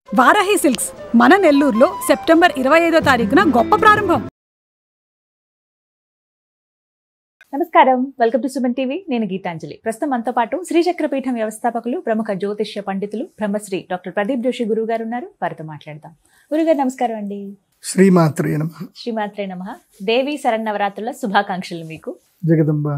Varahi silks మన నెల్లూరులో September 25వ తారీఖున గొప్ప ప్రారంభం. నమస్కారం, వెల్కమ్ టు సుమన్ టీవీ. నేను గీతాంజలి. ప్రస్తుతం మనతో పాటు శ్రీచక్రపీఠం వ్యవస్థాపకులు, ప్రముఖ జ్యోతిష్య పండితులు బ్రహ్మశ్రీ డాక్టర్ ప్రదీప్ జోషి గురువు గారు ఉన్నారు. వారితో మాట్లాడదాం. గురుగారు నమస్కారం అండి. శ్రీమాత్రే నమః. శ్రీమాత్రే నమః. దేవి శరన్నవరాత్రుల శుభాకాంక్షలు మీకు. జగదంబ.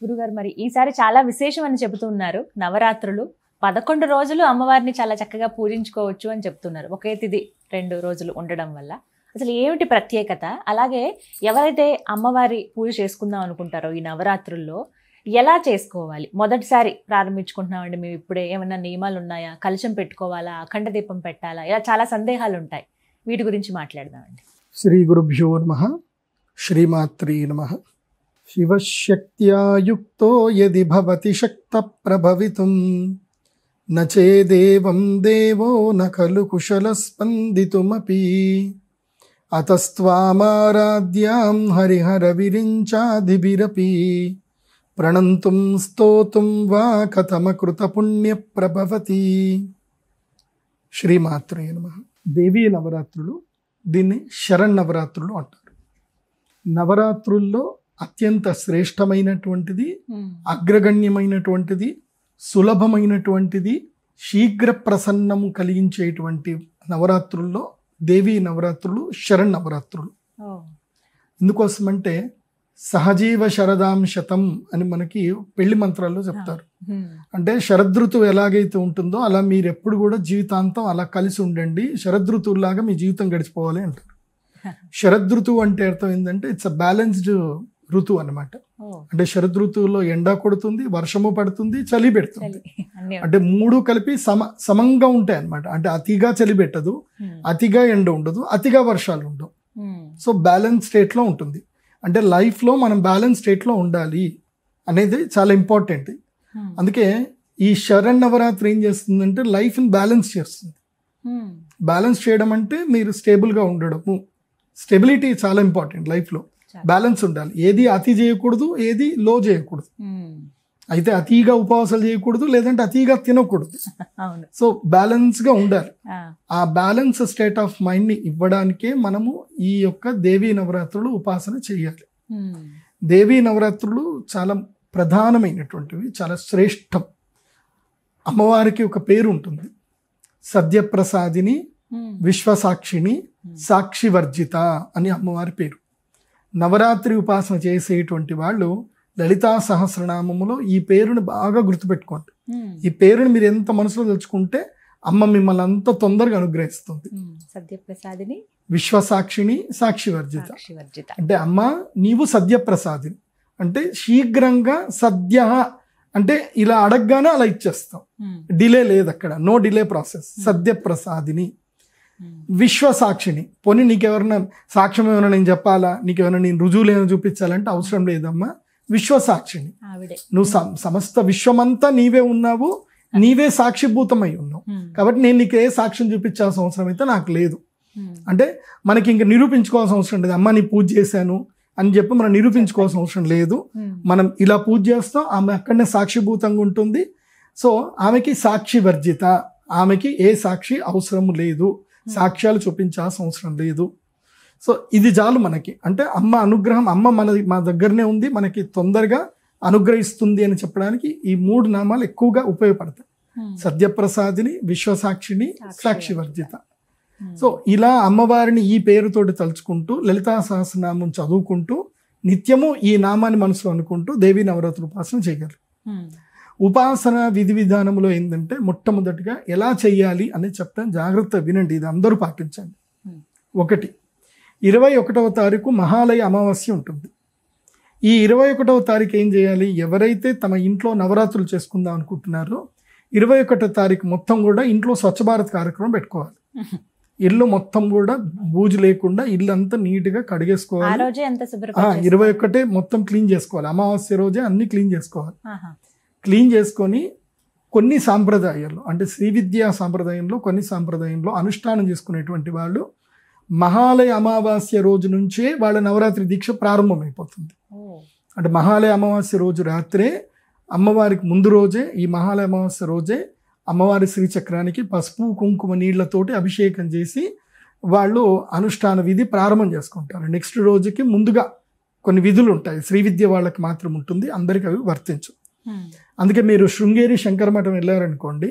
గురుగారు, మరి ఈసారి చాలా విశేషం అని చెబుతున్నారు. నవరాత్రులు 11 రోజులు అమ్మవారిని చాలా చక్కగా పూజించుకోవచ్చు అని చెప్తున్నారు, ఒకే తిథి 2 రోజులు ఉండడం వల్ల. అసలు ఏమిటి ప్రత్యేకత? అలాగే ఎవరైతే అమ్మవారి పూజ చేసుకుందాం అనుకుంటారో ఈ నవరాత్రుల్లో ఎలా చేసుకోవాలి? మొదటిసారి ప్రారంభించుకుంటున్నామండి మేము, ఇప్పుడే ఏమైనా నియమాలు ఉన్నాయా? కలశం పెట్టుకోవాలా? అఖండ దీపం పెట్టాలా? ఇలా చాలా సందేహాలు ఉంటాయి. వీటి గురించి మాట్లాడదామండి. శ్రీ గురుభ్యో నమః. శ్రీమాత్రే నమః. శివశక్త్యా యుక్తో యది భవతి శక్త ప్రభవితుం న చేదేవం దేవో న ఖలు కుశల స్పందితుమపి అతస్త్వామారాధ్యాం హరిహర విరించాదిభిరపి ప్రణంతుం స్తోతుం వా కథమకృత పుణ్య ప్రభవతి. శ్రీమాత్రే నమః. దేవీ నవరాత్రులు, దీన్ని శరన్నవరాత్రులు అంటారు. నవరాత్రుల్లో అత్యంత శ్రేష్టమైనటువంటిది, అగ్రగణ్యమైనటువంటిది, సులభమైనటువంటిది, శీఘ్ర ప్రసన్నము కలిగించేటువంటి నవరాత్రుల్లో దేవీ నవరాత్రులు శరన్నవరాత్రులు. ఎందుకోసమంటే సహజీవ శరదాం శతం అని మనకి పెళ్లి మంత్రాల్లో చెప్తారు. అంటే శరదృతువు ఎలాగైతే ఉంటుందో అలా మీరు ఎప్పుడు కూడా జీవితాంతం అలా కలిసి ఉండండి, శరదృతువులాగా మీ జీవితం గడిచిపోవాలి అంటారు. శరదృతువు అంటే అర్థం ఏంటంటే ఇట్స్ అ బ్యాలెన్స్డ్ ఋతువు అనమాట. అంటే శరదృతువులో ఎండ కొడుతుంది, వర్షము పడుతుంది, చలి పెడుతుంది. అంటే మూడు కలిపి సమంగా ఉంటాయి అనమాట. అంటే అతిగా చలి పెట్టదు, అతిగా ఎండ ఉండదు, అతిగా వర్షాలు ఉండవు. సో బ్యాలెన్స్ స్టేట్ లో ఉంటుంది. అంటే లైఫ్ లో మనం బ్యాలెన్స్ స్టేట్ లో ఉండాలి అనేది చాలా ఇంపార్టెంట్. అందుకే ఈ శరన్నవరాత్రి ఏం చేస్తుందంటే లైఫ్ ని బ్యాలెన్స్ చేస్తుంది. బ్యాలెన్స్ చేయడం అంటే మీరు స్టేబుల్ గా ఉండడము. స్టెబిలిటీ చాలా ఇంపార్టెంట్. లైఫ్ లో బ్యాలెన్స్ ఉండాలి. ఏది అతి చేయకూడదు, ఏది లో చేయకూడదు. అయితే అతిగా ఉపవాసాలు చేయకూడదు, లేదంటే అతిగా తినకూడదు. సో బ్యాలెన్స్ గా ఉండాలి. ఆ బ్యాలెన్స్ స్టేట్ ఆఫ్ మైండ్ ని ఇవ్వడానికే మనము ఈ యొక్క దేవీ నవరాత్రులు ఉపాసన చేయాలి. దేవీ నవరాత్రులు చాలా ప్రధానమైనటువంటివి, చాలా శ్రేష్టం. అమ్మవారికి ఒక పేరు ఉంటుంది, సద్యప్రసాదిని, విశ్వసాక్షిని, సాక్షివర్జిత అని అమ్మవారి పేరు. నవరాత్రి ఉపాసన చేసేటువంటి వాళ్ళు లలితా సహస్రనామములో ఈ పేరుని బాగా గుర్తుపెట్టుకోండి. ఈ పేరుని మీరు ఎంత మనసులో తలుచుకుంటే అమ్మ మిమ్మల్ని అంత తొందరగా అనుగ్రహిస్తుంది. సద్యప్రసాదిని, విశ్వసాక్షిని, సాక్షివర్జిత. అంటే అమ్మ నీవు సద్యప్రసాదిని అంటే శీఘ్రంగా, సద్య అంటే ఇలా అడగగానే అలా ఇచ్చేస్తాం. డిలే లేదు అక్కడ, నో డిలే ప్రాసెస్. సద్యప్రసాదిని. విశ్వసాక్షిని, పోనీ నీకెవరైనా సాక్ష్యం ఏమైనా నేను చెప్పాలా, నీకెవరైనా నేను రుజువులు ఏమైనా చూపించాలంటే అవసరం లేదమ్మా. విశ్వసాక్షిని, నువ్వు సమస్త విశ్వమంతా నీవే ఉన్నావు, నీవే సాక్షిభూతమై ఉన్నావు. కాబట్టి నేను నీకు ఏ సాక్ష్యం చూపించాల్సిన అవసరం అయితే నాకు లేదు. అంటే మనకి ఇంకా నిరూపించుకోవాల్సిన అవసరం లేదు. అమ్మ నీ పూజ చేశాను అని చెప్పి మనం నిరూపించుకోవాల్సిన అవసరం లేదు. మనం ఇలా పూజ చేస్తాం, ఆమె అక్కడనే సాక్షిభూతంగా ఉంటుంది. సో ఆమెకి సాక్షి వర్జిత, ఆమెకి ఏ సాక్షి అవసరం లేదు, సాక్ష్యాలు చూపించాల్సిన అవసరం లేదు. సో ఇది చాలు మనకి. అంటే అమ్మ అనుగ్రహం, అమ్మ మా దగ్గరనే ఉంది, మనకి తొందరగా అనుగ్రహిస్తుంది అని చెప్పడానికి ఈ 3 నామాలు ఎక్కువగా ఉపయోగపడతాయి. సద్యప్రసాదిని, విశ్వసాక్షిని, సాక్షివర్జిత. సో ఇలా అమ్మవారిని ఈ పేరుతోటి తలుచుకుంటూ లలితా సహస్రనామం చదువుకుంటూ నిత్యము ఈ నామాన్ని మనసులో అనుకుంటూ దేవీ నవరాత్రి ఉపాసన చేయగలరు. ఉపాసన విధి విధానంలో ఏంటంటే మొట్టమొదటిగా ఎలా చెయ్యాలి అనేది చెప్తాను, జాగ్రత్త వినండి, ఇది అందరూ పాటించండి. 1, 21వ తారీఖు మహాలయ అమావాస్య ఉంటుంది. ఈ 21వ తారీఖు ఏం చేయాలి? ఎవరైతే తమ ఇంట్లో నవరాత్రులు చేసుకుందాం అనుకుంటున్నారో 21వ తారీఖు మొత్తం కూడా ఇంట్లో స్వచ్ఛ భారత్ కార్యక్రమం పెట్టుకోవాలి. ఇల్లు మొత్తం కూడా బూజు లేకుండా ఇల్లు అంతా నీట్గా కడిగేసుకోవాలి. 21 మొత్తం క్లీన్ చేసుకోవాలి. అమావాస్య రోజే అన్ని క్లీన్ చేసుకోవాలి. క్లీన్ చేసుకొని కొన్ని సాంప్రదాయాలు, అంటే శ్రీ విద్యా సాంప్రదాయంలో కొన్ని సాంప్రదాయంలో అనుష్ఠానం చేసుకునేటువంటి వాళ్ళు మహాలయ అమావాస్య రోజు నుంచే వాళ్ళ నవరాత్రి దీక్ష ప్రారంభమైపోతుంది. అంటే మహాలయ అమావాస్య రోజు రాత్రే అమ్మవారికి ముందు రోజే ఈ మహాలయ అమావాస్య రోజే అమ్మవారి శ్రీచక్రానికి పసుపు కుంకుమ నీళ్లతోటి అభిషేకం చేసి వాళ్ళు అనుష్ఠాన విధి ప్రారంభం చేసుకుంటారు. నెక్స్ట్ రోజుకి ముందుగా కొన్ని విధులు ఉంటాయి, శ్రీ విద్య వాళ్ళకి మాత్రం ఉంటుంది, అందరికి అవి వర్తించు. అందుకే మీరు శృంగేరి శంకర మఠం వెళ్ళారనుకోండి,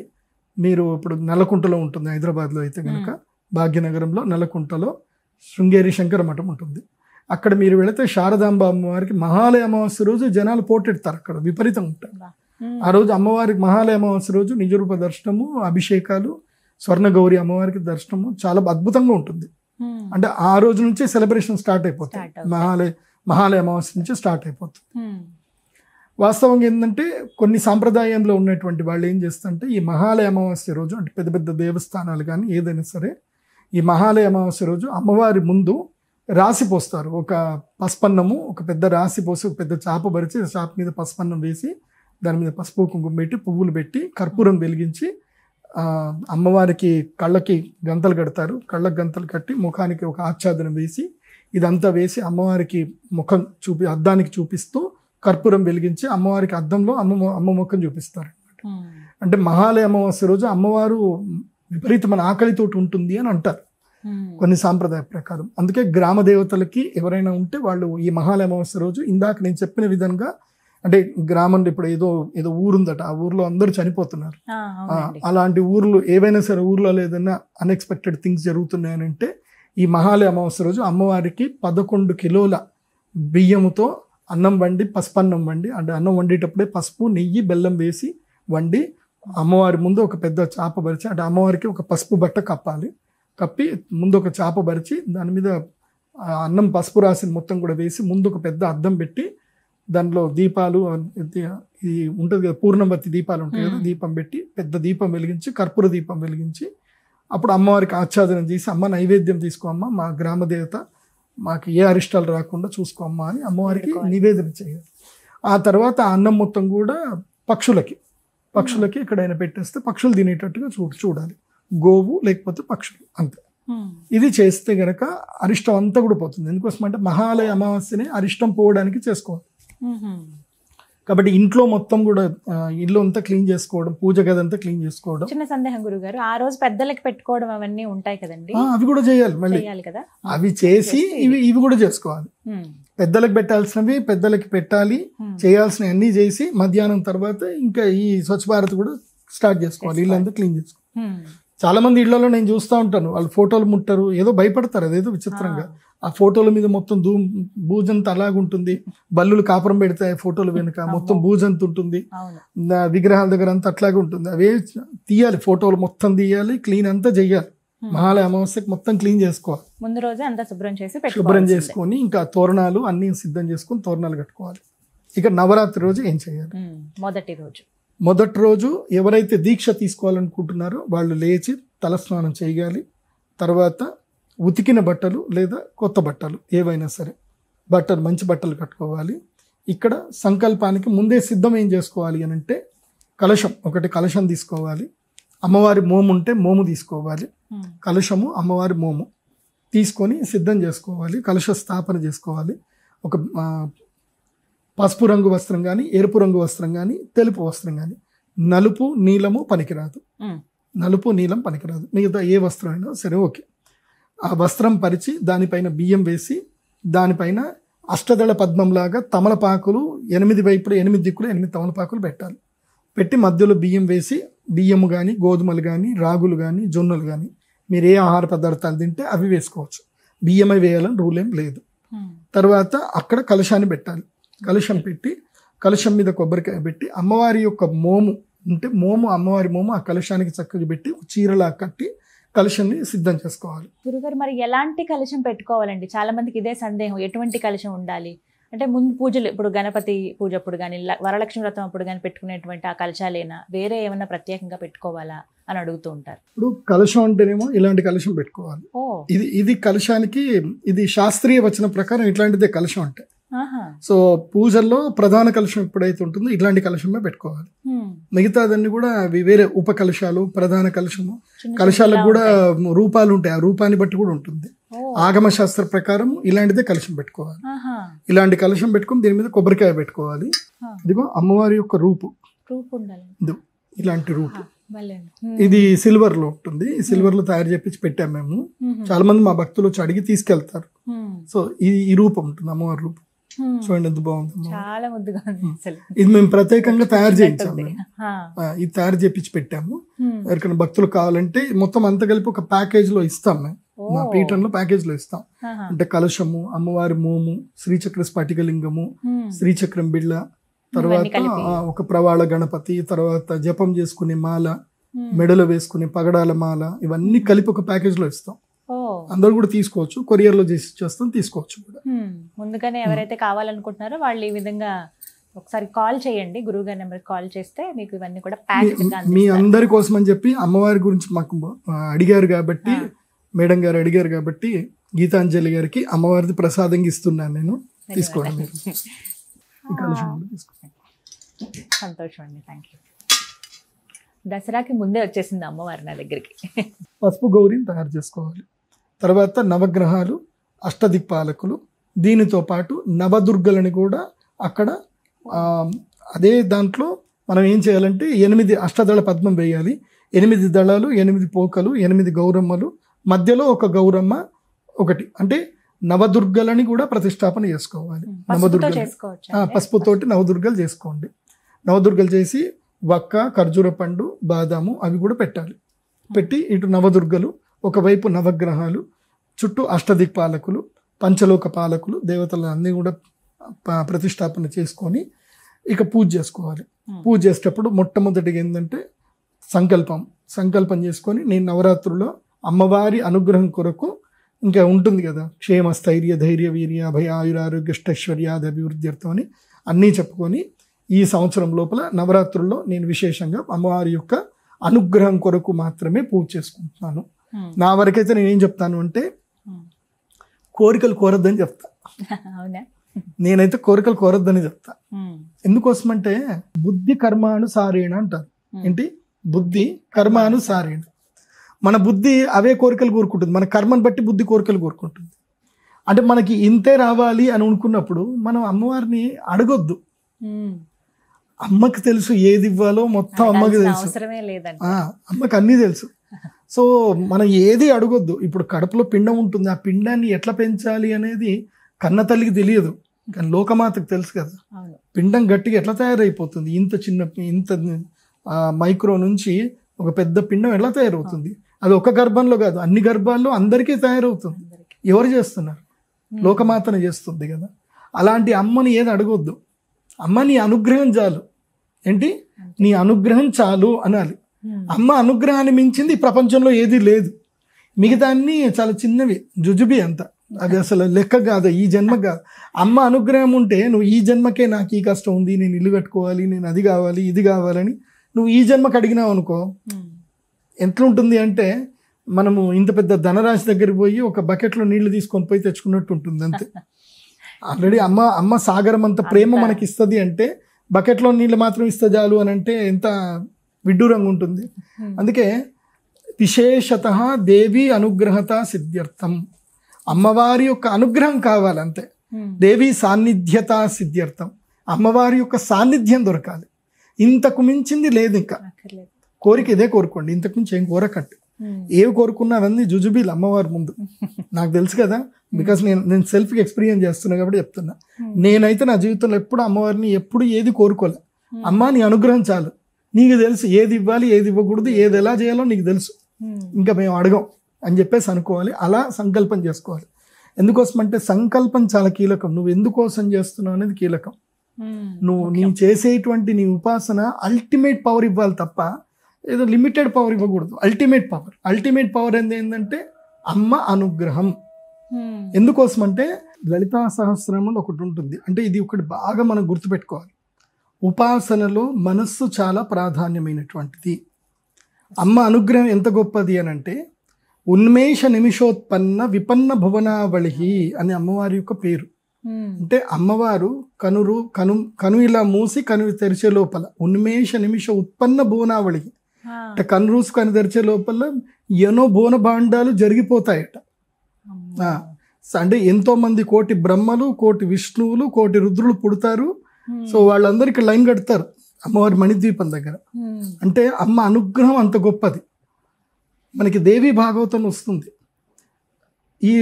మీరు ఇప్పుడు నల్లకుంటలో ఉంటుంది హైదరాబాద్లో అయితే కనుక, భాగ్యనగరంలో నల్లకుంటలో శృంగేరి శంకర మఠం ఉంటుంది. అక్కడ మీరు వెళితే శారదాంబ అమ్మవారికి మహాలయ అమావాస్య రోజు జనాలు పోటెడతారు, అక్కడ విపరీతం ఉంటారు. ఆ రోజు అమ్మవారికి మహాలయ అమావాస్య రోజు నిజరూప దర్శనము, అభిషేకాలు, స్వర్ణగౌరి అమ్మవారికి దర్శనము చాలా అద్భుతంగా ఉంటుంది. అంటే ఆ రోజు నుంచే సెలబ్రేషన్ స్టార్ట్ అయిపోతుంది, మహాలయ అమావాస్య నుంచి స్టార్ట్ అయిపోతుంది. వాస్తవంగా ఏంటంటే కొన్ని సాంప్రదాయంలో ఉన్నటువంటి వాళ్ళు ఏం చేస్తుంటే ఈ మహాలయ అమావాస్య రోజు, అంటే పెద్ద పెద్ద దేవస్థానాలు కానీ ఏదైనా సరే, ఈ మహాలయ అమావాస్య రోజు అమ్మవారి ముందు రాసి పోస్తారు. ఒక పసుపన్నము, ఒక పెద్ద రాసి పోసి ఒక పెద్ద చాప పరిచి చాప మీద పసుపన్నం వేసి దాని మీద పసుపు కుంకుమ పెట్టి పువ్వులు పెట్టి కర్పూరం వెలిగించి అమ్మవారికి కళ్ళకి గంతలు కడతారు. కళ్ళకి గంతలు కట్టి ముఖానికి ఒక ఆచ్ఛాదనం వేసి ఇదంతా వేసి అమ్మవారికి ముఖం అద్దానికి చూపిస్తూ కర్పూరం వెలిగించి అమ్మవారికి అద్దంలో అమ్మ ముఖం చూపిస్తారు. అంటే మహాలయ అమావాస్య రోజు అమ్మవారు విపరీతమైన ఆకలితోటి ఉంటుంది అని అంటారు కొన్ని సాంప్రదాయ ప్రకారం. అందుకే గ్రామ దేవతలకి ఎవరైనా ఉంటే వాళ్ళు ఈ మహాలయ అమావాస్య రోజు ఇందాక నేను చెప్పిన విధంగా, అంటే గ్రామంలో ఇప్పుడు ఏదో ఊరుందట, ఆ ఊర్లో అందరూ చనిపోతున్నారు, అలాంటి ఊర్లు ఏవైనా సరే ఊర్లో ఏదైనా అన్ఎక్స్పెక్టెడ్ థింగ్స్ జరుగుతున్నాయనంటే ఈ మహాలయ అమావాస్య రోజు అమ్మవారికి 11 కిలోల బియ్యముతో అన్నం వండి, పసుపన్నం వండి, అంటే అన్నం వండేటప్పుడే పసుపు నెయ్యి బెల్లం వేసి వండి అమ్మవారి ముందు ఒక పెద్ద చాప పరిచి, అంటే అమ్మవారికి ఒక పసుపు బట్ట కప్పి ముందు ఒక చాప పరిచి దాని మీద అన్నం పసుపు రాసిన మొత్తం కూడా వేసి ముందు ఒక పెద్ద అద్దం పెట్టి దాంట్లో దీపాలు ఇది ఉంటుంది కదా, పూర్ణవతి దీపాలు ఉంటాయి కదా, దీపం పెట్టి పెద్ద దీపం వెలిగించి కర్పూర దీపం వెలిగించి అప్పుడు అమ్మవారికి ఆచ్ఛాదనం చేసి అమ్మ నైవేద్యం తీసుకోమ్మ, మా గ్రామ దేవత మాకు ఏ అరిష్టాలు రాకుండా చూసుకోమ్మా అని అమ్మవారికి నివేదన చేయాలి. ఆ తర్వాత అన్నం మొత్తం కూడా పక్షులకి ఎక్కడైనా పెట్టేస్తే పక్షులు తినేటట్టుగా చూడాలి, గోవు లేకపోతే పక్షులు, అంతే. ఇది చేస్తే గనక అరిష్టం అంతా కూడా పోతుంది. ఎందుకోసం అంటే మహాలయ అమావాస్యని అరిష్టం పోవడానికి చేసుకోవాలి. కాబట్టి ఇంట్లో మొత్తం కూడా ఇల్లు అంతా క్లీన్ చేసుకోవడం, పూజ గది అంతా క్లీన్ చేసుకోవడం. చిన్న సందేహం గురుగారు, ఆ రోజు పెద్దలకి పెట్టుకోవడం అవన్నీ ఉంటాయి కదండి, అవి కూడా చేయాలి. మళ్ళీ కదా అవి చేసి ఇవి కూడా చేసుకోవాలి. పెద్దలకు పెట్టాల్సినవి పెద్దలకి పెట్టాలి, చేయాల్సిన అన్ని చేసి మధ్యాహ్నం తర్వాత ఇంకా ఈ స్వచ్ఛ భారత్ కూడా స్టార్ట్ చేసుకోవాలి, ఇల్లంతా క్లీన్ చేసుకోవాలి. చాలా మంది ఇళ్లలో నేను చూస్తూ ఉంటాను, వాళ్ళు ఫోటోలు ముట్టరు, ఏదో భయపడతారు, అదేదో విచిత్రంగా. ఆ ఫోటోల మీద మొత్తం బూజంత అలాగుంటుంది, బల్లులు కాపురం పెడతాయి ఫోటోలు వెనుక, మొత్తం బూజంత ఉంటుంది, విగ్రహాల దగ్గర అంతా అట్లాగే ఉంటుంది. అవే తీయాలి, ఫోటోలు మొత్తం తీయాలి, క్లీన్ అంతా చెయ్యాలి. మహాలయ అమావాస్యకి మొత్తం క్లీన్ చేసుకోవాలి, ముందు రోజే అంతా శుభ్రం చేసుకొని ఇంకా తోరణాలు అన్ని సిద్ధం చేసుకొని తోరణాలు కట్టుకోవాలి. ఇక నవరాత్రి రోజు ఏం చేయాలి? మొదటి రోజు ఎవరైతే దీక్ష తీసుకోవాలనుకుంటున్నారో వాళ్ళు లేచి తలస్నానం చేయాలి. తర్వాత ఉతికిన బట్టలు లేదా కొత్త బట్టలు ఏవైనా సరే మంచి బట్టలు కట్టుకోవాలి. ఇక్కడ సంకల్పానికి ముందే సిద్ధం ఏం చేసుకోవాలి అని అంటే కలశం తీసుకోవాలి. అమ్మవారి మోము ఉంటే మోము తీసుకోవాలి, కలశము అమ్మవారి మోము తీసుకొని సిద్ధం చేసుకోవాలి. కలశ స్థాపన చేసుకోవాలి. ఒక పసుపు రంగు వస్త్రం కానీ, ఎరుపు రంగు వస్త్రం కానీ, తెలుపు వస్త్రం కానీ, నలుపు నీలము పనికిరాదు, మిగతా ఏ వస్త్రం అయినా సరే ఓకే. ఆ వస్త్రం పరిచి దానిపైన బియ్యం వేసి దానిపైన అష్టదళ పద్మంలాగా తమలపాకులు 8 వైపులు 8 దిక్కులు 8 తమలపాకులు పెట్టాలి. పెట్టి మధ్యలో బియ్యం వేసి, బియ్యము కానీ, గోధుమలు కానీ, రాగులు కానీ, జొన్నలు కానీ, మీరు ఏ ఆహార పదార్థాలు తింటే అవి వేసుకోవచ్చు, బియ్యమే వేయాలని రూల్ ఏం లేదు. తర్వాత అక్కడ కలశాన్ని పెట్టాలి. కలశం పెట్టి కలశం మీద కొబ్బరికాయ పెట్టి అమ్మవారి యొక్క మోము ఉంటే అమ్మవారి మోము ఆ కలశానికి చక్కగా పెట్టి చీరలా కట్టి కలశాన్ని సిద్ధం చేసుకోవాలి. గురుగారు, మరి ఎలాంటి కలశం పెట్టుకోవాలండి? చాలా మందికి ఇదే సందేహం, ఎటువంటి కలశం ఉండాలి అంటే ముందు పూజలు, ఇప్పుడు గణపతి పూజ అప్పుడు కానీ, వరలక్ష్మి వ్రతం అప్పుడు కానీ పెట్టుకునేటువంటి ఆ కలశాలేనా, వేరే ఏమన్నా ప్రత్యేకంగా పెట్టుకోవాలా అని అడుగుతూ ఉంటారు. ఇప్పుడు కలశం అంటేనేమో ఇలాంటి కలశం పెట్టుకోవాలి. ఇది కలశానికి ఇది శాస్త్రీయ వచనం ప్రకారం ఇట్లాంటిదే కలశం అంటే. ఆహా. సో పూజల్లో ప్రధాన కలశం ఎప్పుడైతే ఉంటుందో ఇట్లాంటి కలశమే పెట్టుకోవాలి. మిగతాదన్నీ కూడా అవి వేరే ఉప కలశాలు, ప్రధాన కలశము, కలశాలకు కూడా రూపాలు ఉంటాయి, ఆ రూపాన్ని బట్టి కూడా ఉంటుంది. ఆగమ శాస్త్ర ప్రకారం ఇలాంటిదే కలశం పెట్టుకోవాలి. ఇలాంటి కలశం పెట్టుకుని దీని మీద కొబ్బరికాయ పెట్టుకోవాలి. ఇదిగో అమ్మవారి యొక్క రూపు, ఇలాంటి రూపు. ఇది సిల్వర్ లో ఉంటుంది, ఈ సిల్వర్ లో తయారు చేపించి పెట్టాము మేము. చాలా మంది మా భక్తులు వచ్చి అడిగి తీసుకెళ్తారు. సో ఈ రూపం ఉంటుంది, అమ్మవారి రూపం. చూడండి ఎంత బాగుంది, చాలా ముద్దుగా ఉంది అసలు. ఇది మేము ప్రత్యేకంగా తయారు చేయించాము, ఇది తయారు చేపించి పెట్టాము. ఎవరికైనా భక్తులు కావాలంటే మొత్తం అంతా కలిపి ఒక ప్యాకేజ్ లో ఇస్తాం మేము, మా పీఠంలో ప్యాకేజ్ లో ఇస్తాం. అంటే కలశము, అమ్మవారి మోము, శ్రీచక్ర స్ఫటికలింగము, శ్రీచక్రం బిళ్ళ, తర్వాత ఒక ప్రవాళ గణపతి, తర్వాత జపం చేసుకునే మాల, మెడలో వేసుకునే పగడాల మాల, ఇవన్నీ కలిపి ఒక ప్యాకేజ్ లో ఇస్తాం. అందరు కూడా తీసుకోవచ్చు, కొరియర్ లో చేసి చేస్తాం, తీసుకోవచ్చు కూడా. ముందుగానే ఎవరైతే కావాలనుకుంటున్నారో వాళ్ళు ఈ విధంగా ఒకసారి కాల్ చేయండి, గురువు గారి నెంబర్ కాల్ చేస్తే మీకు ఇవన్నీ కూడా మీ అందరి కోసం అని చెప్పి అమ్మవారి గురించి మాకు అడిగారు కాబట్టి, మేడం గారు అడిగారు కాబట్టి గీతాంజలి గారికి అమ్మవారిది ప్రసాదంగా ఇస్తున్నాను నేను, తీసుకోండి. సంతోషం అండి, థ్యాంక్ యూ. దసరాకి ముందే వచ్చేసింది అమ్మవారి నా దగ్గరికి. పసుపు గౌరిని తయారు చేసుకోవాలి. తర్వాత నవగ్రహాలు, అష్టదిక్పాలకులు, దీనితో పాటు నవదుర్గలని కూడా అక్కడ అదే దాంట్లో మనం ఏం చేయాలంటే 8 అష్టదళ పద్మం వేయాలి. 8 దళాలు, 8 పోకలు, 8 గౌరమ్మలు, మధ్యలో ఒక గౌరమ్మ ఒకటి. అంటే నవదుర్గలని కూడా ప్రతిష్టాపన చేసుకోవాలి. నవదుర్గలు పసుపుతోటి నవదుర్గలు చేసుకోండి. నవదుర్గలు చేసి వక్క, ఖర్జూర పండు, బాదాము అవి కూడా పెట్టాలి. పెట్టి ఇటు నవదుర్గలు, ఒకవైపు నవగ్రహాలు, చుట్టూ అష్టదిక్పాలకులు, పంచలోక పాలకులు, దేవతలు అన్నీ కూడా ప్రతిష్టాపన చేసుకొని ఇక పూజ చేసుకోవాలి. పూజ చేసేటప్పుడు మొట్టమొదటిగా ఏంటంటే సంకల్పం చేసుకొని, నేను నవరాత్రుల్లో అమ్మవారి అనుగ్రహం కొరకు, ఇంకా ఉంటుంది కదా, క్షేమ, స్థైర్య, ధైర్య, వీర్య, అభయ, ఆయురారోగ్య, అష్టైశ్వర్యాది అభివృద్ధ్యర్థం అని అన్నీ చెప్పుకొని, ఈ సంవత్సరం లోపల నవరాత్రుల్లో నేను విశేషంగా అమ్మవారి యొక్క అనుగ్రహం కొరకు మాత్రమే పూజ చేసుకుంటున్నాను. నా వరకైతే నేనేం చెప్తాను అంటే కోరికలు కోరద్దని చెప్తా. నేనైతే కోరికలు కోరద్దని చెప్తా. ఎందుకోసమంటే బుద్ధి కర్మానుసారేణ అంటారు. ఏంటి? బుద్ధి కర్మానుసారేణ. మన బుద్ధి అవే కోరికలు కోరుకుంటుంది, మన కర్మను బట్టి బుద్ధి కోరికలు కోరుకుంటుంది. అంటే మనకి ఇంతే రావాలి అని అనుకున్నప్పుడు మనం అమ్మవారిని అడగొద్దు. అమ్మకి తెలుసు ఏది ఇవ్వాలో, మొత్తం అమ్మకి తెలుసు, అమ్మకి అన్నీ తెలుసు. సో మనం ఏది అడగొద్దు. ఇప్పుడు కడుపులో పిండం ఉంటుంది, ఆ పిండాన్ని ఎట్లా పెంచాలి అనేది కన్న తల్లికి తెలియదు, కానీ లోకమాతకు తెలుసు కదా. పిండం గట్టిగా ఎట్లా తయారైపోతుంది, ఇంత మైక్రో నుంచి ఒక పెద్ద పిండం ఎలా తయారవుతుంది, అది ఒక గర్భంలో కాదు, అన్ని గర్భాల్లో అందరికీ తయారవుతుంది. ఎవరు చేస్తున్నారు? లోకమాతను చేస్తుంది కదా. అలాంటి అమ్మని ఏది అడగొద్దు. అమ్మ నీ అనుగ్రహం చాలు. ఏంటి? నీ అనుగ్రహం చాలు అనాలి. అమ్మ అనుగ్రహాన్ని మించింది ఈ ప్రపంచంలో ఏది లేదు. మిగతా అన్ని చాలా చిన్నవి, జుజుబి అంత, అది అసలు లెక్క కాదు, ఈ జన్మ కాదు. అమ్మ అనుగ్రహం ఉంటే నువ్వు ఈ జన్మకే నాకు ఈ కష్టం ఉంది, నేను ఇల్లు కట్టుకోవాలి, నేను అది కావాలి, ఇది కావాలని నువ్వు ఈ జన్మకు అడిగినావు అనుకో, ఎట్లుంటుంది అంటే మనము ఇంత పెద్ద ధనరాశి దగ్గరికి పోయి ఒక బకెట్లో నీళ్లు తీసుకొని పోయి తెచ్చుకున్నట్టు ఉంటుంది అంతే. ఆల్రెడీ అమ్మ సాగరం అంత ప్రేమ మనకి ఇస్తుంది అంటే బకెట్లో నీళ్ళు మాత్రం ఇస్తే చాలు అని అంటే ఎంత విడ్డూరంగా ఉంటుంది. అందుకే విశేషత దేవి అనుగ్రహత సిద్ధ్యర్థం, అమ్మవారి యొక్క అనుగ్రహం కావాలంతే. దేవి సాన్నిధ్యత సిద్ధ్యర్థం, అమ్మవారి యొక్క సాన్నిధ్యం దొరకాలి. ఇంతకు మించింది లేదు. ఇంకా కోరిక ఇదే కోరుకోండి, ఇంతకు మించి ఏం కోరకండి. ఏవి కోరుకున్నా అవన్నీ జుజుబీలు అమ్మవారి ముందు. నాకు తెలుసు కదా, బికాస్ నేను సెల్ఫ్గా ఎక్స్పీరియన్స్ చేస్తున్నా కాబట్టి చెప్తున్నా. నేనైతే నా జీవితంలో ఎప్పుడు అమ్మవారిని ఎప్పుడు ఏది కోరుకోలే. అమ్మ నీ అనుగ్రహం చాలు, నీకు తెలుసు ఏది ఇవ్వాలి, ఏది ఇవ్వకూడదు, ఏది ఎలా చేయాలో నీకు తెలుసు, ఇంకా మేము అడగం అని చెప్పేసి అనుకోవాలి. అలా సంకల్పం చేసుకోవాలి. ఎందుకోసం అంటే సంకల్పం చాలా కీలకం. నువ్వు ఎందుకోసం చేస్తున్నావు అనేది కీలకం. నీ చేసేటువంటి నీ ఉపాసన అల్టిమేట్ పవర్ ఇవ్వాలి తప్ప ఏదో లిమిటెడ్ పవర్ ఇవ్వకూడదు. అల్టిమేట్ పవర్ ఏంటంటే అమ్మ అనుగ్రహం. ఎందుకోసం అంటే లలితా సహస్రనామంలో ఒకటి ఉంటుంది. అంటే ఇది ఒకటి బాగా మనం గుర్తుపెట్టుకోవాలి. ఉపాసనలో మనస్సు చాలా ప్రాధాన్యమైనటువంటిది. అమ్మ అనుగ్రహం ఎంత గొప్పది అని అంటే ఉన్మేష నిమిషోత్పన్న విపన్న భువనావళి అని అమ్మవారి యొక్క పేరు. అంటే అమ్మవారు కను ఇలా మూసి కను తెరిచే లోపల ఉన్మేష నిమిష ఉత్పన్న బోనావళి అంటే కనురూసు కను తెరిచే లోపల ఎన్నో బోన భాండాలు జరిగిపోతాయట. అంటే ఎంతో మంది కోటి బ్రహ్మలు, కోటి విష్ణువులు, కోటి రుద్రులు పుడతారు. సో వాళ్ళందరికీ లైన్ కడతారు అమ్మవారి మణిద్వీపం దగ్గర. అంటే అమ్మ అనుగ్రహం అంత గొప్పది. మనకి దేవి భాగవతం వస్తుంది. ఈ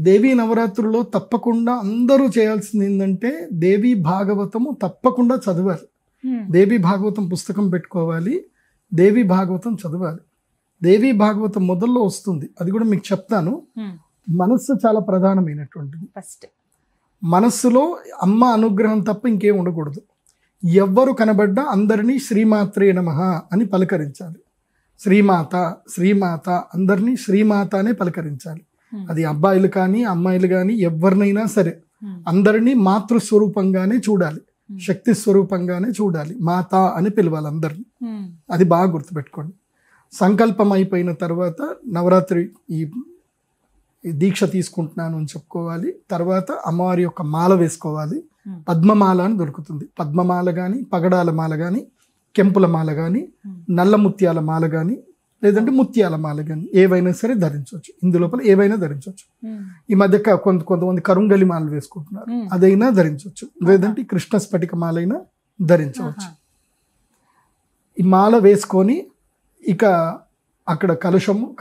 దేవీ నవరాత్రుల్లో తప్పకుండా అందరూ చేయాల్సింది ఏంటంటే దేవీ భాగవతము తప్పకుండా చదవాలి. దేవీ భాగవతం పుస్తకం పెట్టుకోవాలి, దేవీ భాగవతం చదవాలి. దేవీ భాగవతం మొదల్లో వస్తుంది, అది కూడా మీకు చెప్తాను. మనస్సు చాలా ప్రధానమైనటువంటిది. ఫస్ట్ మనస్సులో అమ్మ అనుగ్రహం తప్ప ఇంకేం ఉండకూడదు. ఎవ్వరు కనబడ్డా అందరినీ శ్రీమాత్రే నమః అని పలకరించాలి. శ్రీమాత శ్రీమాత అందరినీ శ్రీమాత అనే పలకరించాలి. అది అబ్బాయిలు కానీ అమ్మాయిలు కానీ ఎవరినైనా సరే అందరినీ మాతృస్వరూపంగానే చూడాలి, శక్తి స్వరూపంగానే చూడాలి, మాత అని పిలవాలి అందరినీ. అది బాగా గుర్తుపెట్టుకోండి. సంకల్పం అయిపోయిన తర్వాత నవరాత్రి ఈ దీక్ష తీసుకుంటున్నాను అని చెప్పుకోవాలి. తర్వాత అమ్మవారి యొక్క మాల వేసుకోవాలి. పద్మమాల అని దొరుకుతుంది. పద్మమాల కానీ, పగడాల మాల కానీ, కెంపుల మాల కానీ, నల్ల ముత్యాల మాల కానీ, లేదంటే ముత్యాల మాల కానీ ఏవైనా సరే ధరించవచ్చు. ఇందులోపల ఏవైనా ధరించవచ్చు. ఈ మధ్య కొంతమంది కరుంగలి మాలలు వేసుకుంటున్నారు, అదైనా ధరించవచ్చు. లేదంటే కృష్ణ స్ఫటిక మాలైనా ధరించవచ్చు. ఈ మాల వేసుకొని ఇక అక్కడ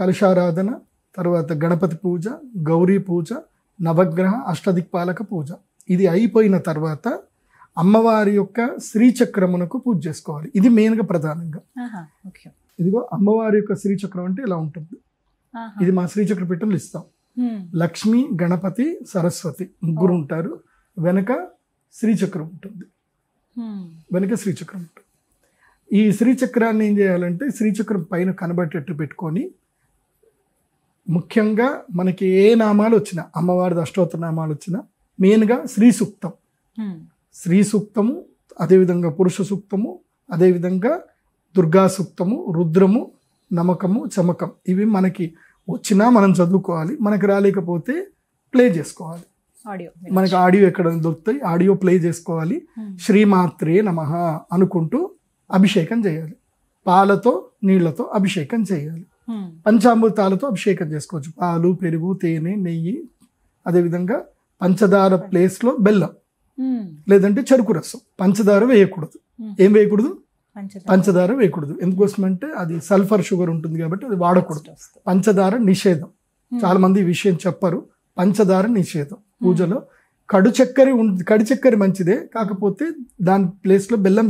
కలశారాధన, తర్వాత గణపతి పూజ, గౌరీ పూజ, నవగ్రహ అష్టదిక్పాలక పూజ, ఇది అయిపోయిన తర్వాత అమ్మవారి యొక్క శ్రీచక్రమునకు పూజ చేసుకోవాలి. ఇది మెయిన్గా ప్రధానంగా. ఇదిగో అమ్మవారి యొక్క శ్రీచక్రం అంటే ఇలా ఉంటుంది. ఇది మా శ్రీచక్ర పీఠంలో ఇస్తాం. లక్ష్మి, గణపతి, సరస్వతి ముగ్గురు ఉంటారు. వెనక శ్రీచక్రం ఉంటుంది. ఈ శ్రీచక్రాన్ని ఏం చేయాలంటే శ్రీచక్రం పైన కనబడేటట్టు పెట్టుకొని, ముఖ్యంగా మనకి ఏ నామాలు వచ్చినా, అమ్మవారిది అష్టోత్తర నామాలు వచ్చినా మెయిన్గా శ్రీ సూక్తము, అదేవిధంగా పురుష సూక్తము, అదేవిధంగా దుర్గా సూక్తము, రుద్రము, నమకము, చమకం, ఇవి మనకి వచ్చినా మనం చదువుకోవాలి. మనకి రాలేకపోతే ప్లే చేసుకోవాలి. మనకి ఆడియో ఎక్కడ దొరుకుతాయి, ఆడియో ప్లే చేసుకోవాలి. శ్రీమాత్రే నమః అనుకుంటూ అభిషేకం చేయాలి. పాలతో నీళ్లతో అభిషేకం చేయాలి. పంచామృతాలతో అభిషేకం చేసుకోవచ్చు. పాలు, పెరుగు, తేనె, నెయ్యి, అదేవిధంగా పంచదార ప్లేస్లో బెల్లం, లేదంటే చెరుకు రసం. పంచదార వేయకూడదు. ఏం వేయకూడదు? పంచదార వేయకూడదు. ఎందుకోసం అంటే అది సల్ఫర్ షుగర్ ఉంటుంది కాబట్టి అది వాడకూడదు. పంచదార నిషేధం. చాలా మంది ఈ విషయం చెప్పరు. పంచదార నిషేధం పూజలో. కడు చక్కెర మంచిదే, కాకపోతే దాని ప్లేస్లో బెల్లం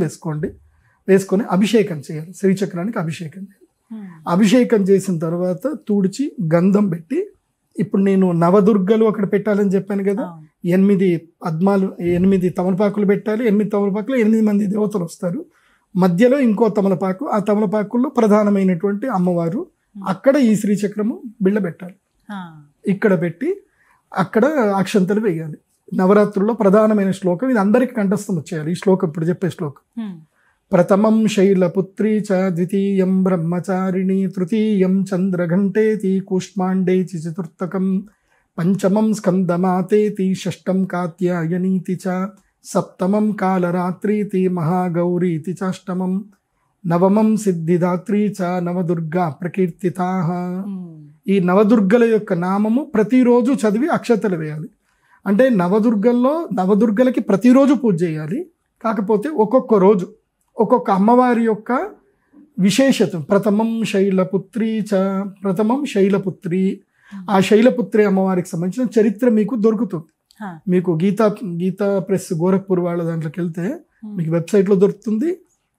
వేసుకొని అభిషేకం చేయాలి. శ్రీచక్రానికి అభిషేకం చేయాలి. అభిషేకం చేసిన తర్వాత తుడిచి గంధం పెట్టి, ఇప్పుడు నేను నవదుర్గలు అక్కడ పెట్టాలని చెప్పాను కదా, 8 తమలపాకులు పెట్టాలి. 8 తమలపాకులు 8 మంది దేవతలు వస్తారు. మధ్యలో ఇంకో తమలపాకు, ఆ తమలపాకుల్లో ప్రధానమైనటువంటి అమ్మవారు. అక్కడ ఈ శ్రీచక్రము బిళ్ళ పెట్టాలి. ఇక్కడ పెట్టి అక్కడ అక్షంతలు వేయాలి. నవరాత్రుల్లో ప్రధానమైన శ్లోకం ఇది. అందరికీ కంఠస్థం వచ్చేయాలి ఈ శ్లోకం. ఇప్పుడు చెప్పే శ్లోకం. ప్రథమం శైలపుత్రీ చ, ద్వితీయం బ్రహ్మచారిణి, తృతీయం చంద్రఘంటేతి, కూష్మాండేతి చతుర్థకం, పంచమం స్కందమాతేతి, షష్టం కాత్యాయనీతి చ, సప్తమం కాలరాత్రీతి, మహాగౌరీతి చాష్టమం, నవమం సిద్ధిదాత్రీ చ, నవదుర్గా ప్రకీర్తితాః. ఈ నవదుర్గల యొక్క నామము ప్రతిరోజు చదివి అక్షతలు వేయాలి. అంటే నవదుర్గలకి ప్రతిరోజు పూజ చేయాలి. కాకపోతే ఒక్కొక్క రోజు ఒక్కొక్క అమ్మవారి యొక్క విశేషత. ప్రథమం శైలపుత్రి, ఆ శైలపుత్రి అమ్మవారికి సంబంధించిన చరిత్ర మీకు దొరుకుతుంది. మీకు గీతా ప్రెస్ గోరఖ్పూర్ వాళ్ళ దాంట్లోకి వెళ్తే మీకు వెబ్సైట్లో దొరుకుతుంది,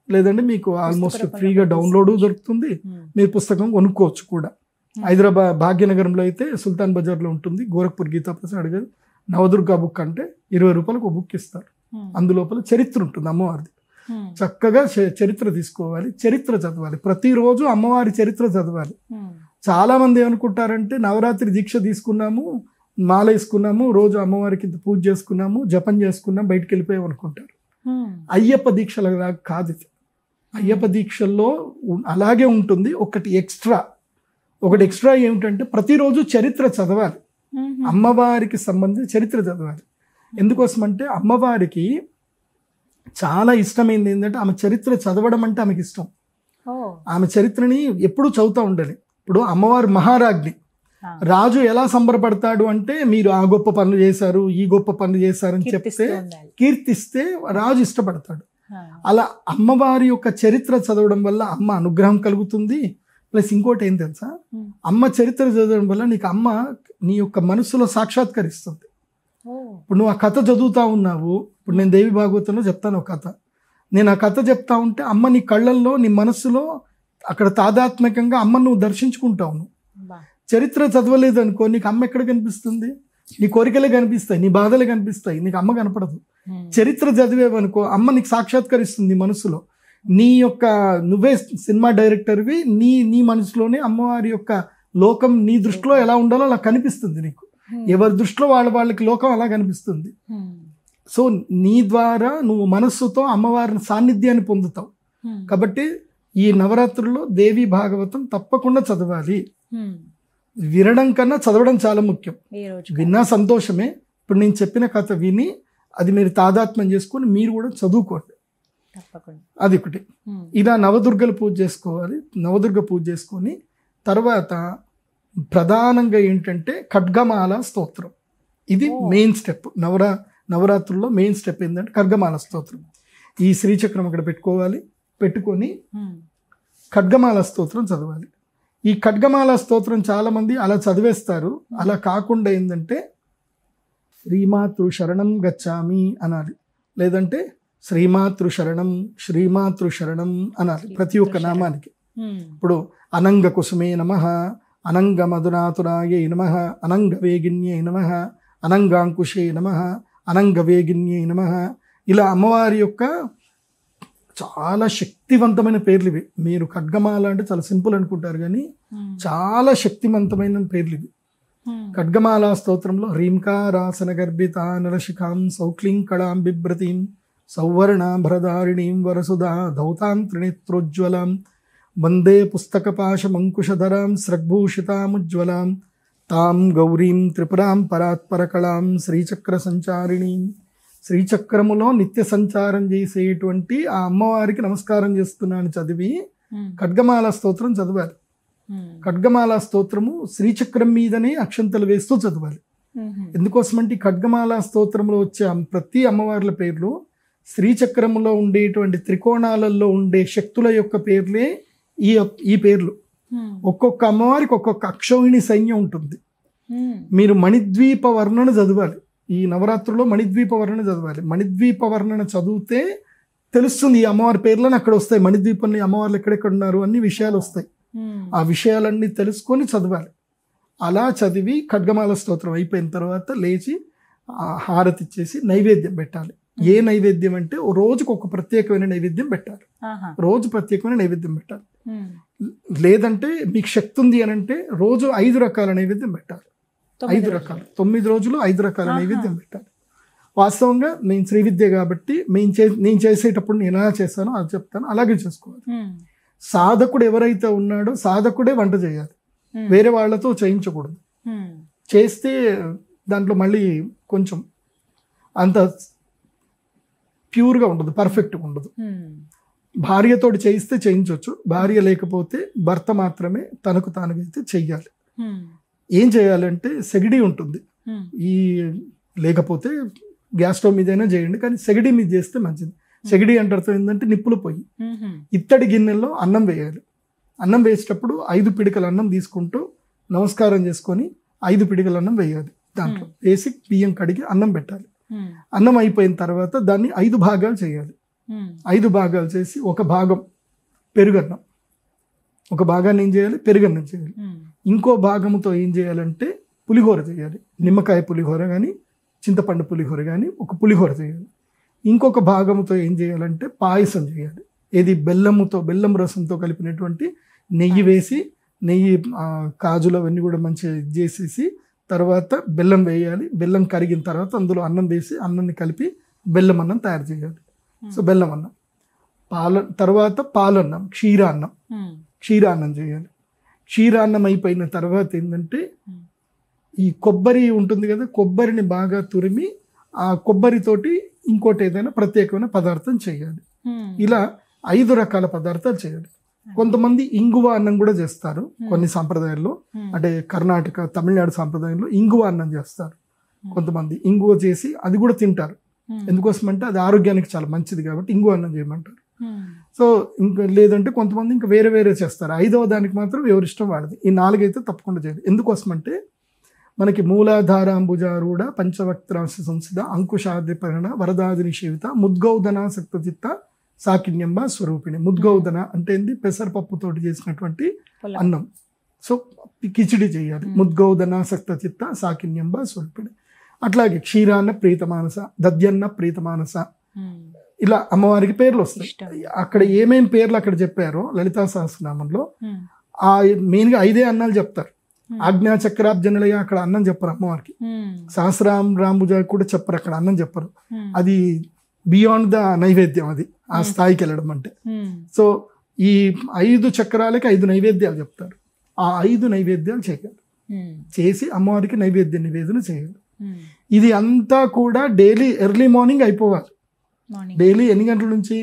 లేదంటే మీకు ఆల్మోస్ట్ ఫ్రీగా డౌన్లోడ్ దొరుకుతుంది. మీరు పుస్తకం కొనుక్కోవచ్చు కూడా. హైదరాబాద్ భాగ్యనగరంలో అయితే సుల్తాన్ బజార్లో ఉంటుంది. గోరఖ్పూర్ గీతా ప్రెస్ అడిగారు. నవదుర్గా బుక్ అంటే 20 రూపాయలకు ఒక బుక్ ఇస్తారు. అందులోపల చరిత్ర ఉంటుంది అమ్మవారిది. చక్కగా చరిత్ర తీసుకోవాలి, చరిత్ర చదవాలి. ప్రతిరోజు అమ్మవారి చరిత్ర చదవాలి. చాలా మంది ఏమనుకుంటారంటే నవరాత్రి దీక్ష తీసుకున్నాము, మాల వేసుకున్నాము, రోజు అమ్మవారికి పూజ చేసుకున్నాము, జపం చేసుకున్నాం, బయటికి వెళ్ళిపోయాం అనుకుంటారు. అయ్యప్ప దీక్షల కాదు. అయ్యప్ప దీక్షల్లో అలాగే ఉంటుంది. ఒకటి ఎక్స్ట్రా ఏమిటంటే ప్రతిరోజు చరిత్ర చదవాలి. అమ్మవారికి సంబంధించి చరిత్ర చదవాలి. ఎందుకోసం అంటే అమ్మవారికి చాలా ఇష్టమైంది ఏంటంటే ఆమె చరిత్ర చదవడం అంటే ఆమెకి ఇష్టం. ఆమె చరిత్రని ఎప్పుడూ చదువుతూ ఉండాలి. ఇప్పుడు అమ్మవారు మహారాజ్ఞి. రాజు ఎలా సంబరపడతాడు అంటే మీరు ఆ గొప్ప పనులు చేశారు, ఈ గొప్ప పనులు చేశారని చెప్తే కీర్తిస్తే రాజు ఇష్టపడతాడు. అలా అమ్మవారి యొక్క చరిత్ర చదవడం వల్ల అమ్మ అనుగ్రహం కలుగుతుంది. ప్లస్ ఇంకోటి ఏం తెలుసా, అమ్మ చరిత్ర చదవడం వల్ల నీకు అమ్మ నీ యొక్క మనసులో సాక్షాత్కరిస్తుంది. ఇప్పుడు నువ్వు ఆ కథ చదువుతా ఉన్నావు. ఇప్పుడు నేను దేవి భాగవతంలో చెప్తాను ఒక కథ. నేను ఆ కథ చెప్తా ఉంటే అమ్మ నీ కళ్ళల్లో నీ మనసులో అక్కడ తాదాత్మ్యకంగా అమ్మ నువ్వు దర్శించుకుంటావు. చరిత్ర చదవలేదు అనుకో, నీకు అమ్మ ఎక్కడ కనిపిస్తుంది? నీ కోరికలే కనిపిస్తాయి, నీ బాధలే కనిపిస్తాయి, నీకు అమ్మ కనపడదు. చరిత్ర చదివేవనుకో అమ్మ నీకు సాక్షాత్కరిస్తుంది మనసులో. నీ యొక్క నువ్వే సినిమా డైరెక్టర్వి, నీ మనసులోనే అమ్మవారి యొక్క లోకం నీ దృష్టిలో ఎలా ఉండాలో అలా కనిపిస్తుంది నీకు. ఎవరి దృష్టిలో వాళ్ళకి లోకం అలా కనిపిస్తుంది. సో నీ ద్వారా నువ్వు మనస్సుతో అమ్మవారి సాన్నిధ్యాన్ని పొందుతావు. కాబట్టి ఈ నవరాత్రుల్లో దేవి భాగవతం తప్పకుండా చదవాలి. వినడం కన్నా చదవడం చాలా ముఖ్యం. విన్నా సంతోషమే. ఇప్పుడు నేను చెప్పిన కథ విని అది మీరు తాదాత్మ్యం చేసుకొని మీరు కూడా చదువుకోండి. అది ఒకటి. ఇలా నవదుర్గలు పూజ చేసుకోవాలి. నవదుర్గ పూజ చేసుకొని తర్వాత ప్రధానంగా ఏంటంటే ఖడ్గమాల స్తోత్రం. ఇది మెయిన్ స్టెప్. నవరాత్రుల్లో మెయిన్ స్టెప్ ఏంటంటే ఖడ్గమాల స్తోత్రం. ఈ శ్రీచక్రం అక్కడ పెట్టుకొని ఖడ్గమాల స్తోత్రం చదవాలి. ఈ ఖడ్గమాల స్తోత్రం చాలా మంది అలా చదివేస్తారు. అలా కాకుండా ఏంటంటే శ్రీమాతృ శరణం గచ్చామి అనాలి, లేదంటే శ్రీమాతృ శరణం అనాలి ప్రతి ఒక్క నామానికి. ఇప్పుడు అనంగ కుసుమే నమః, అనంగ మధునాతురాయే నమః, అనంగ వేగిన్యే నమః, అనంగాంకుశే నమః, అనంగ వేగిన్యే నమః. ఇలా అమ్మవారి యొక్క చాలా శక్తివంతమైన పేర్లు ఇవి. మీరు ఖడ్గమాల అంటే చాలా సింపుల్ అనుకుంటారు, కానీ చాలా శక్తివంతమైన పేర్లు ఇవి. ఖడ్గమాల స్తోత్రంలో హ్రీంకారాసన గర్భిత నరశిఖాం సౌక్లీం కళాం బిభ్రతీం సౌవర్ణాభరధారిణీం వరసుధా ధౌతాం త్రినేత్రోజ్వలాం వందే పుస్తకపాశమంకుశధరాం స్రగ్భూషితాముజ్వలాం తాం గౌరీం త్రిపురాం పరాత్పరకళాం శ్రీచక్ర సంచారిణీం. శ్రీచక్రములో నిత్య సంచారం చేసేటువంటి ఆ అమ్మవారికి నమస్కారం చేస్తున్నాను చదివి ఖడ్గమాల స్తోత్రం చదవాలి. ఖడ్గమాల స్తోత్రము శ్రీచక్రం మీదనే అక్షంతలు వేస్తూ చదవాలి. ఎందుకోసమంటే ఖడ్గమాల స్తోత్రంలో వచ్చే ప్రతి అమ్మవార్ల పేర్లు శ్రీచక్రంలో ఉండేటువంటి త్రికోణాలలో ఉండే శక్తుల యొక్క పేర్లే ఈ పేర్లు. ఒక్కొక్క అమ్మవారికి ఒక్కొక్క అక్షౌహిణి సైన్యం ఉంటుంది. మీరు మణిద్వీప వర్ణన చదవాలి. ఈ నవరాత్రుల్లో మణిద్వీప వర్ణన చదవాలి. మణిద్వీప వర్ణన చదివితే తెలుస్తుంది ఈ అమ్మవారి పేర్లను అక్కడ వస్తాయి. మణిద్వీపంలో అమ్మవార్లు ఎక్కడెక్కడ ఉన్నారు అన్ని విషయాలు వస్తాయి. ఆ విషయాలన్నీ తెలుసుకొని చదవాలి. అలా చదివి ఖడ్గమాల స్తోత్రం అయిపోయిన తర్వాత లేచి హారతి ఇచ్చేసి నైవేద్యం పెట్టాలి. ఏ నైవేద్యం అంటే రోజుకు ఒక ప్రత్యేకమైన నైవేద్యం పెట్టాలి. రోజు ప్రత్యేకమైన నైవేద్యం పెట్టాలి. లేదంటే మీకు శక్తి ఉంది అని అంటే రోజు 5 రకాల నైవేద్యం పెట్టాలి. 5 రకాలు 9 రోజులు 5 రకాల నైవేద్యం పెట్టాలి. వాస్తవంగా నేను శ్రీ విద్య కాబట్టి నేను చేసేటప్పుడు నేను ఎలా చేస్తానో అది చెప్తాను, అలాగే చేసుకోవాలి. సాధకుడు ఎవరైతే ఉన్నాడో సాధకుడే వంట చేయాలి, వేరే వాళ్ళతో చేయించకూడదు. చేస్తే దాంట్లో మళ్ళీ కొంచెం అంత ప్యూర్గా ఉండదు, పర్ఫెక్ట్గా ఉండదు. భార్యతోటి చేయిస్తే చేయించవచ్చు, భార్య లేకపోతే భర్త మాత్రమే తనకు తానుగైతే చెయ్యాలి. ఏం చేయాలంటే సెగడి ఉంటుంది, ఈ లేకపోతే గ్యాస్ స్టవ్ మీదైనా చేయండి, కానీ సెగడి మీద చేస్తే మంచిది. సెగడి అంటే అర్థం ఏంటంటే నిప్పులు పొయ్యి. ఇత్తడి గిన్నెల్లో అన్నం వేయాలి. అన్నం వేసేటప్పుడు 5 పిడికల అన్నం తీసుకుంటూ నమస్కారం చేసుకొని 5 పిడికల అన్నం వేయాలి. దాంట్లో వేసి బియ్యం కడిగి అన్నం పెట్టాలి. అన్నం అయిపోయిన తర్వాత దాన్ని 5 భాగాలు చేయాలి. 5 భాగాలు చేసి ఒక భాగం పెరుగన్నం, ఒక భాగాన్ని ఏం చేయాలి, పెరుగన్నం చేయాలి. ఇంకో భాగంతో ఏం చేయాలంటే పులిహోర చేయాలి. నిమ్మకాయ పులిహోర కానీ చింతపండు పులిహోర కానీ ఒక పులిహోర చేయాలి. ఇంకొక భాగంతో ఏం చేయాలంటే పాయసం చేయాలి. ఏది బెల్లం రసంతో కలిపినటువంటి నెయ్యి వేసి, నెయ్యి కాజులు అవన్నీ కూడా మంచిగా చేసేసి తర్వాత బెల్లం వేయాలి. బెల్లం కరిగిన తర్వాత అందులో అన్నం వేసి అన్నాన్ని కలిపి బెల్లం అన్నం తయారు చేయాలి. సో బెల్లం అన్నం తర్వాత పాలన్నం, క్షీరాన్నం చేయాలి. క్షీరాన్నం అయిపోయిన తర్వాత ఏంటంటే ఈ కొబ్బరి ఉంటుంది కదా, కొబ్బరిని బాగా తురిమి ఆ కొబ్బరితోటి ఇంకోటి ఏదైనా ప్రత్యేకమైన పదార్థం చేయాలి. ఇలా 5 రకాల పదార్థాలు చేయాలి. కొంతమంది ఇంగువ అన్నం కూడా చేస్తారు కొన్ని సాంప్రదాయాల్లో, అంటే కర్ణాటక తమిళనాడు సాంప్రదాయంలో ఇంగువ అన్నం చేస్తారు. కొంతమంది ఇంగువ చేసి అది కూడా తింటారు. ఎందుకోసం అంటే అది ఆరోగ్యానికి చాలా మంచిది కాబట్టి ఇంగువ అన్నం చేయమంటారు. సో ఇంకా లేదంటే కొంతమంది ఇంకా వేరే వేరే చేస్తారు. 5వ దానికి మాత్రం ఎవరిష్టం వాడదు. ఈ 4 అయితే తప్పకుండా చేయాలి. ఎందుకోసమంటే మనకి మూలాధారాంబుజారూఢ పంచవక్త్రాంశ సంసిద అంకుశాదిపరణ వరదాది నిషేవిత ముద్గౌదన సక్తచిత్త సాకిన్యంబ స్వరూపిణి. ముద్గౌదన అంటే ఏంది? పెసరపప్పుతోటి చేసినటువంటి అన్నం. సో కిచిడి చేయాలి. ముద్గౌదన సక్తచిత్త సాకిన్యంబ స్వరూపిణి. అట్లాగే క్షీరాన్న ప్రీతమానస, దద్యన్న ప్రీతమానస, ఇలా అమ్మవారికి పేర్లు వస్తాయి. అక్కడ ఏమేం పేర్లు అక్కడ చెప్పారో లలితా సహస్రనామంలో ఆ మెయిన్గా 5 అన్నాలు చెప్తారు. ఆజ్ఞా చక్రాబ్జనలయ అక్కడ అన్నం చెప్పరు అమ్మవారికి. సహస్రాం రాంబుజ కూడా చెప్పరు, అక్కడ అన్నం చెప్పరు. అది బియాండ్ ద నైవేద్యం, అది ఆ స్థాయికి వెళ్ళడం అంటే. సో ఈ 5 చక్రాలకి 5 నైవేద్యాలు చెప్తారు. ఆ 5 నైవేద్యాలు చేయాలి. చేసి అమ్మవారికి నైవేద్య నివేదన చేయాలి. ఇది అంతా కూడా డైలీ ఎర్లీ మార్నింగ్ అయిపోవాలి. డైలీ ఎన్ని గంటల నుంచి?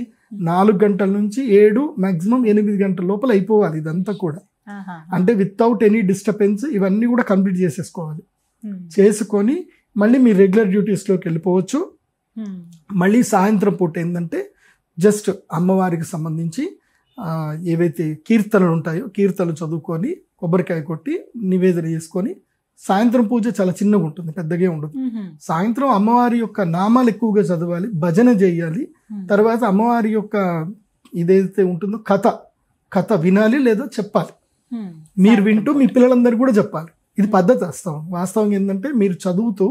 4 గంటల నుంచి 7 మ్యాక్సిమం 8 గంటల లోపల అయిపోవాలి ఇదంతా కూడా. అంటే వితౌట్ ఎనీ డిస్టర్బెన్స్ ఇవన్నీ కూడా కంప్లీట్ చేసేసుకోవాలి. చేసుకొని మళ్ళీ మీ రెగ్యులర్ డ్యూటీస్లోకి వెళ్ళిపోవచ్చు. మళ్ళీ సాయంత్రం పూట ఏంటంటే జస్ట్ అమ్మవారికి సంబంధించి ఏవైతే కీర్తనలు ఉంటాయో కీర్తనలు చదువుకొని కొబ్బరికాయ కొట్టి నివేదన చేసుకొని, సాయంత్రం పూజ చాలా చిన్నగా ఉంటుంది, పెద్దగా ఉండదు. సాయంత్రం అమ్మవారి యొక్క నామాలు ఎక్కువగా చదవాలి, భజన చేయాలి. తర్వాత అమ్మవారి యొక్క ఇదైతే ఉంటుందో కథ వినాలి లేదా చెప్పాలి. మీరు వింటూ మీ పిల్లలందరూ కూడా చెప్పాలి. ఇది పద్ధతి. వాస్తవం ఏంటంటే మీరు చదువుతూ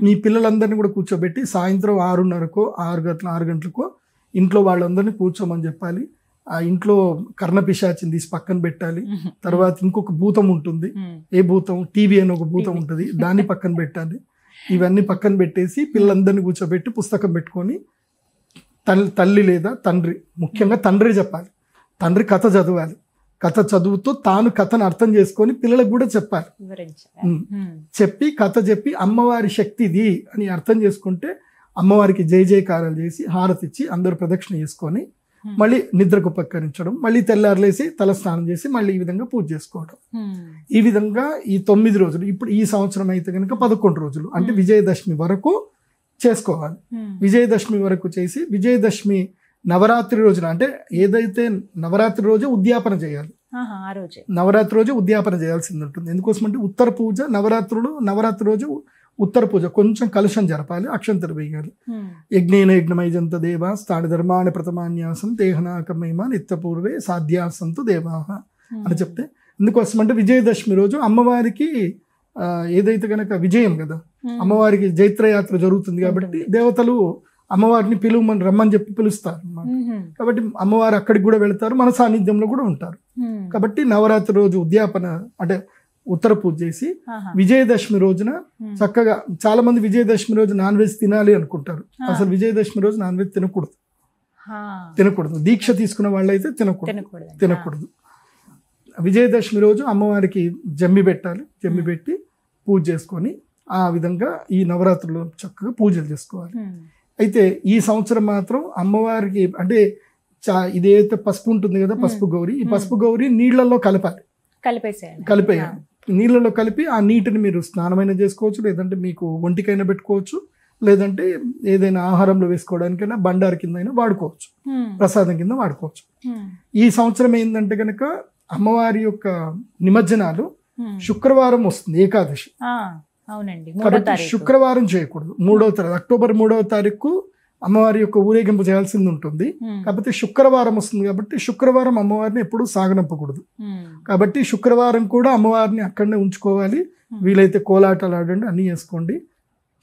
మీ పిల్లలందరినీ కూడా కూర్చోబెట్టి సాయంత్రం 6:30కో 6 గంటలకో ఇంట్లో వాళ్ళందరినీ కూర్చోమని చెప్పాలి. ఆ ఇంట్లో కర్ణపిశాచిని తీసి పక్కన పెట్టాలి. తర్వాత ఇంకొక భూతం ఉంటుంది. ఏ భూతం? టీవీ అని ఒక భూతం ఉంటుంది, దాన్ని పక్కన పెట్టాలి. ఇవన్నీ పక్కన పెట్టేసి పిల్లలందరినీ కూర్చోబెట్టి పుస్తకం పెట్టుకొని తల్లి లేదా తండ్రి, ముఖ్యంగా తండ్రి చెప్పాలి. తండ్రి కథ చదవాలి. కథ చదువుతూ తాను కథను అర్థం చేసుకొని పిల్లలకు కూడా చెప్పాలి. చెప్పి కథ చెప్పి అమ్మవారి శక్తి ఇది అని అర్థం చేసుకుంటే అమ్మవారికి జయ జయకారాలు చేసి హారతిచ్చి అందరూ ప్రదక్షిణ చేసుకొని మళ్ళీ నిద్రకు ఉపకరించడం, మళ్ళీ తెల్లారులేసి తల స్నానం చేసి మళ్ళీ ఈ విధంగా పూజ చేసుకోవడం. ఈ విధంగా ఈ 9 రోజులు, ఇప్పుడు ఈ సంవత్సరం అయితే కనుక 11 రోజులు, అంటే విజయదశమి వరకు చేసుకోవాలి. విజయదశమి వరకు చేసి విజయదశమి నవరాత్రి రోజున, అంటే ఏదైతే నవరాత్రి రోజు ఉద్యాపన చేయాలి. నవరాత్రి రోజు ఉద్యాపన చేయాల్సింది ఉంటుంది. ఎందుకోసమంటే ఉత్తర పూజ నవరాత్రి రోజు ఉత్తర పూజ కొంచెం కలుషం జరపాలి, అక్షంతలు వేయాలి. యజ్ఞేన యజ్ఞమైజంత దేవా స్థాని ధర్మాన్ని ప్రథమాన్యాసం దేహనాకమేమ నిత్యపూర్వే సాధ్యాసంతు దేవాహ అని చెప్తే, ఎందుకోసమంటే విజయదశమి రోజు అమ్మవారికి ఏదైతే కనుక విజయం కదా, అమ్మవారికి జైత్రయాత్ర జరుగుతుంది కాబట్టి దేవతలు అమ్మవారిని పిలువమని రమ్మని చెప్పి పిలుస్తారు అన్నమాట. కాబట్టి అమ్మవారు అక్కడికి కూడా వెళతారు, మన సాన్నిధ్యంలో కూడా ఉంటారు. కాబట్టి నవరాత్రి రోజు ఉద్యాపన అంటే ఉత్తర పూజ చేసి విజయదశమి రోజున చక్కగా, చాలా మంది విజయదశమి రోజు నాన్ వెజ్ తినాలి అనుకుంటారు. అసలు విజయదశమి రోజు నాన్ వెజ్ తినకూడదు. దీక్ష తీసుకున్న వాళ్ళైతే తినకూడదు. విజయదశమి రోజు అమ్మవారికి జమ్మి పెట్టాలి. జమ్మి పెట్టి పూజ చేసుకొని ఆ విధంగా ఈ నవరాత్రులు చక్కగా పూజలు చేసుకోవాలి. అయితే ఈ సంవత్సరం మాత్రం అమ్మవారికి అంటే ఇదైతే పసుపు ఉంటుంది కదా, పసుపు గౌరి, ఈ పసుపు గౌరి నీళ్లలో కలిపేయాలి. నీళ్ళలో కలిపి ఆ నీటిని మీరు స్నానమైనా చేసుకోవచ్చు, లేదంటే మీకు ఒంటికైనా పెట్టుకోవచ్చు, లేదంటే ఏదైనా ఆహారంలో వేసుకోవడానికైనా బండారు కింద అయినా వాడుకోవచ్చు, ప్రసాదం కింద వాడుకోవచ్చు. ఈ సంవత్సరం ఏంటంటే కనుక అమ్మవారి యొక్క నిమజ్జనాలు శుక్రవారం వస్తుంది, ఏకాదశి. కాబట్టి శుక్రవారం చేయకూడదు. అక్టోబర్ 3వ తారీఖు అమ్మవారి యొక్క ఊరేగింపు చేయాల్సింది ఉంటుంది. కాకపోతే శుక్రవారం వస్తుంది కాబట్టి శుక్రవారం అమ్మవారిని ఎప్పుడూ సాగనంపకూడదు. కాబట్టి శుక్రవారం కూడా అమ్మవారిని అక్కడనే ఉంచుకోవాలి. వీలైతే కోలాటాలు ఆడండి, అన్నీ చేసుకోండి.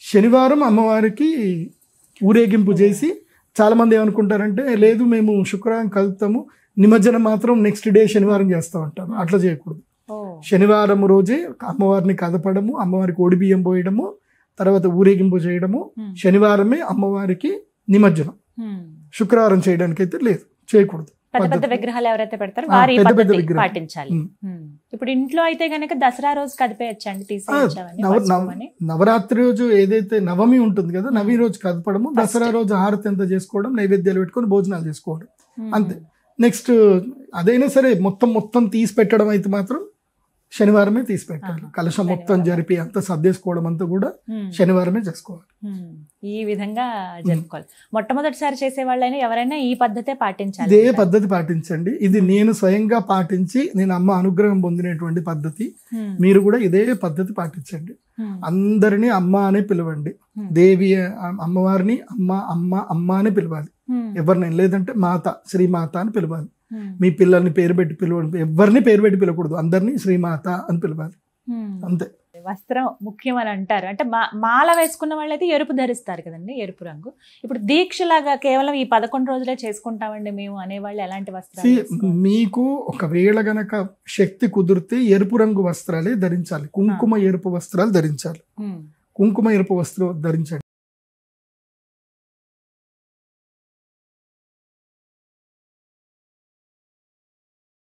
శనివారం అమ్మవారికి ఊరేగింపు చేసి, చాలా మంది ఏమనుకుంటారంటే లేదు మేము శుక్రవారం కలుపుతాము, నిమజ్జనం మాత్రం నెక్స్ట్ డే శనివారం చేస్తూ ఉంటారు. అట్లా చేయకూడదు. శనివారం రోజే అమ్మవారిని కదపడము, అమ్మవారికి ఒడిబియ్యం పోయడము, తర్వాత ఊరేగింపు చేయడము, శనివారమే అమ్మవారికి నిమజ్జనం. శుక్రవారం చేయడానికి అయితే లేదు, చేయకూడదు. పెద్ద పెద్ద విగ్రహాలు ఎవరైతే పెడతారో వారు ఈ పెద్ద పెద్ద పద్ధతి విగ్రహాలు. పాటించాలి. ఇప్పుడు ఇంట్లో అయితే గనక దసరా రోజు కదిపేయచ్చండి, తీసేయచ్చని నవరాత్రి రోజు ఏదైతే నవమి ఉంటుంది కదా, నవమి రోజు కదపడము, దసరా రోజు హారతి ఎంత చేసుకోవడం, నైవేద్యాలు పెట్టుకొని భోజనాలు చేసుకోవడం అంతే. నెక్స్ట్ అదైనా సరే మొత్తం తీసి పెట్టడం అయితే మాత్రం శనివారమే తీసి పెట్టాలి. కలశం మొత్తం జరిపి అంతా సర్దేసుకోవడం అంతా కూడా శనివారమే చేసుకోవాలి. ఈ విధంగా జరుపుకోవాలి. మొట్టమొదటిసారి చేసే వాళ్ళైనా ఎవరైనా ఈ పద్ధతే పాటించాలి. ఇదే పద్ధతి పాటించండి. ఇది నేను స్వయంగా పాటించి నేను అమ్మ అనుగ్రహం పొందినటువంటి పద్ధతి. మీరు కూడా ఇదే పద్ధతి పాటించండి. అందరినీ అమ్మ అనే పిలవండి. దేవి అమ్మవారిని అమ్మ అని పిలవాలి. ఎవరినైనా, లేదంటే మాత, శ్రీమాత అని పిలవాలి. మీ పిల్లల్ని పేరు పెట్టి పిలవండి. ఎవరిని పేరు పెట్టి పిలవకూడదు, అందరినీ శ్రీమాత అని పిలవాలి అంతే. వస్త్రం ముఖ్యం అని అంటారు. అంటే మాల వేసుకున్న వాళ్ళైతే ఎరుపు ధరిస్తారు కదండి, ఎరుపు రంగు. ఇప్పుడు దీక్షలాగా కేవలం ఈ 11 రోజులే చేసుకుంటామండి మేము అనేవాళ్ళు ఎలాంటి వస్త్రాలు? మీకు ఒకవేళ గనక శక్తి కుదిరితే ఎరుపు రంగు వస్త్రాలే ధరించాలి. కుంకుమ ఎరుపు వస్త్రాలు ధరించాలి. కుంకుమ ఎరుపు వస్త్రం ధరించండి.